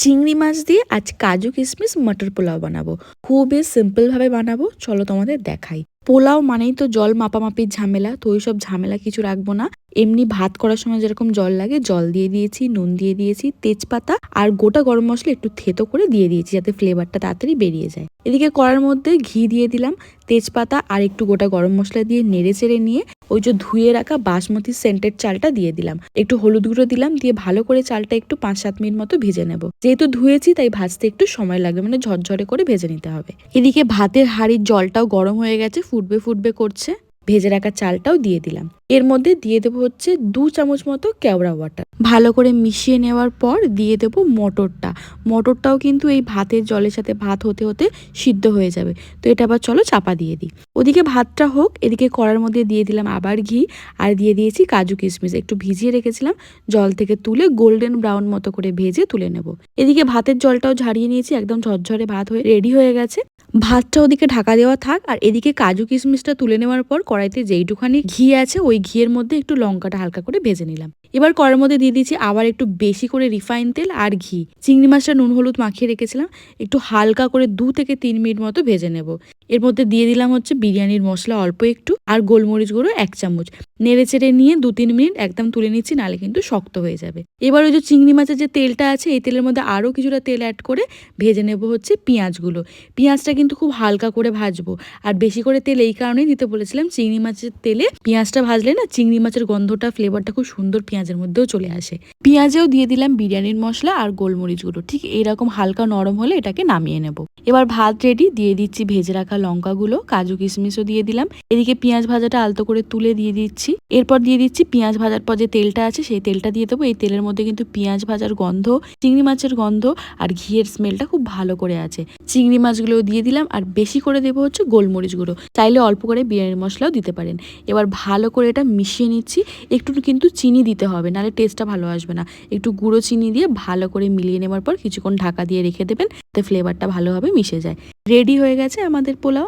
চিংড়ি মাছ দিয়ে আজ কাজু কিশমিশ মটর পোলাও বানাবো। খুবই সিম্পল ভাবে বানাবো, চলো তোমাদের দেখাই। পোলাও মানেই তো জল মাপামাপির ঝামেলা, তো ওই সব ঝামেলা কিছু রাখবো না। এমনি ভাত করার সময় যেরকম জল লাগে, জল দিয়ে দিয়েছি, নুন দিয়ে দিয়েছি, তেজপাতা আর গোটা গরম মশলা একটু থেতো করে দিয়ে দিয়েছি যাতে ফ্লেভারটা তাড়াতাড়ি বেরিয়ে যায়। এদিকে কড়ার মধ্যে ঘি দিয়ে দিলাম, তেজপাতা আর একটু গোটা গরম মশলা দিয়ে নেড়ে চেড়ে নিয়ে ওই যে ধুয়ে রাখা বাসমতি সেন্টের চালটা দিয়ে দিলাম, একটু হলুদ গুঁড়ো দিলাম, দিয়ে ভালো করে চালটা একটু 5-7 মিনিট মতো ভেজে নেব। যেহেতু ধুয়েছি তাই ভাজতে একটু সময় লাগবে, মানে ঝরঝরে করে ভেজে নিতে হবে। এদিকে ভাতের হাঁড়ির জলটাও গরম হয়ে গেছে, ফুটবে ফুটবে করছে। ভেজে রাখা চালটাও দিয়ে দিলাম। এর মধ্যে দিয়ে দেবো হচ্ছে 2 চামচ মতো কেওড়া ওয়াটার। ভালো করে মিশিয়ে নেওয়ার পর দিয়ে দেবো মটরটা। মটরটাও কিন্তু এই ভাতের জলের সাথে ভাত হতে হতে সিদ্ধ হয়ে যাবে। তো এটা আবার চলো চাপা দিয়ে দিই। ওদিকে ভাতটা হোক, এদিকে কড়ার মধ্যে দিয়ে দিলাম আবার ঘি, আর দিয়ে দিয়েছি কাজু কিশমিশ একটু ভিজিয়ে রেখেছিলাম, জল থেকে তুলে গোল্ডেন ব্রাউন মতো করে ভেজে তুলে নেব। এদিকে ভাতের জলটাও ঝারিয়ে নিয়েছি, একদম ঝরঝরে ভাত হয়ে রেডি হয়ে গেছে। ভাতটা ওদিকে ঢাকা দেওয়া থাক, আর এদিকে কাজু কিশমিশটা তুলে নেওয়ার পর কড়াইতে যেইটুখানি ঘি আছে ওই ঘিয়ের মধ্যে একটু লঙ্কাটা হালকা করে ভেজে নিলাম। এবার কড়ার মধ্যে দিয়ে দিয়েছি আবার একটু বেশি করে রিফাইন তেল আর ঘি। চিংড়ি মাছটা নুন হলুদ মাখিয়ে রেখেছিলাম, একটু হালকা করে 2 থেকে 3 মিনিট মতো ভেজে নেব। এর মধ্যে দিয়ে দিলাম হচ্ছে বিরিয়ানির মশলা অল্প একটু, আর গোলমরিচ গুঁড়ো 1 চামচ। নেড়ে চেড়ে নিয়ে 2-3 মিনিট একদম তুলে নিচ্ছি, নালে কিন্তু শক্ত হয়ে যাবে। এবার ওই যে চিংড়ি মাছের যে তেলটা আছে এই তেলের মধ্যে আরও কিছুটা তেল অ্যাড করে ভেজে নেব হচ্ছে পেঁয়াজগুলো। পেঁয়াজটা কিন্তু খুব হালকা করে ভাজবো, আর বেশি করে তেল এই কারণেই দিতে বলেছিলাম, চিংড়ি মাছের তেলে পেঁয়াজটা ভাজলে না চিংড়ি মাছের গন্ধটা ফ্লেভারটা খুব সুন্দর পেঁয়াজের মধ্যেও চলে আসে। পেঁয়াজেও দিয়ে দিলাম বিরিয়ানির মশলা আর গোলমরিচ গুঁড়ো। ঠিক এরকম হালকা নরম হলে এটাকে নামিয়ে নেব। এবার ভাত রেডি, দিয়ে দিচ্ছি ভেজে রাখা লঙ্কাগুলো, কাজু কিশমিশও দিয়ে দিলাম। এদিকে পেঁয়াজ ভাজাটা আলতো করে তুলে দিয়ে দিচ্ছি। এরপর দিয়ে দিচ্ছি পেঁয়াজ ভাজার পর যে তেলটা আছে সেই তেলটা দিয়ে দেবো। এই তেলের মধ্যে কিন্তু পেঁয়াজ ভাজার গন্ধ, চিংড়ি মাছের গন্ধ আর ঘিয়ের স্মেলটা খুব ভালো করে আছে। চিংড়ি মাছগুলো দিয়ে দিলাম, আর বেশি করে দেবো হচ্ছে গোলমরিচ গুঁড়ো, চাইলে অল্প করে বিরিয়ানির মশলাও দিতে পারেন। এবার ভালো করে এটা মিশিয়ে নিচ্ছি। একটু কিন্তু চিনি দিতে হবে, নাহলে টেস্টটা ভালো আসবে না। একটু গুঁড়ো চিনি দিয়ে ভালো করে মিলিয়ে নেওয়ার পর কিছুক্ষণ ঢাকা দিয়ে রেখে দেবেন, যাতে ফ্লেভারটা ভালোভাবে মিশে যায়। রেডি হয়ে গেছে আমাদের পোলাও।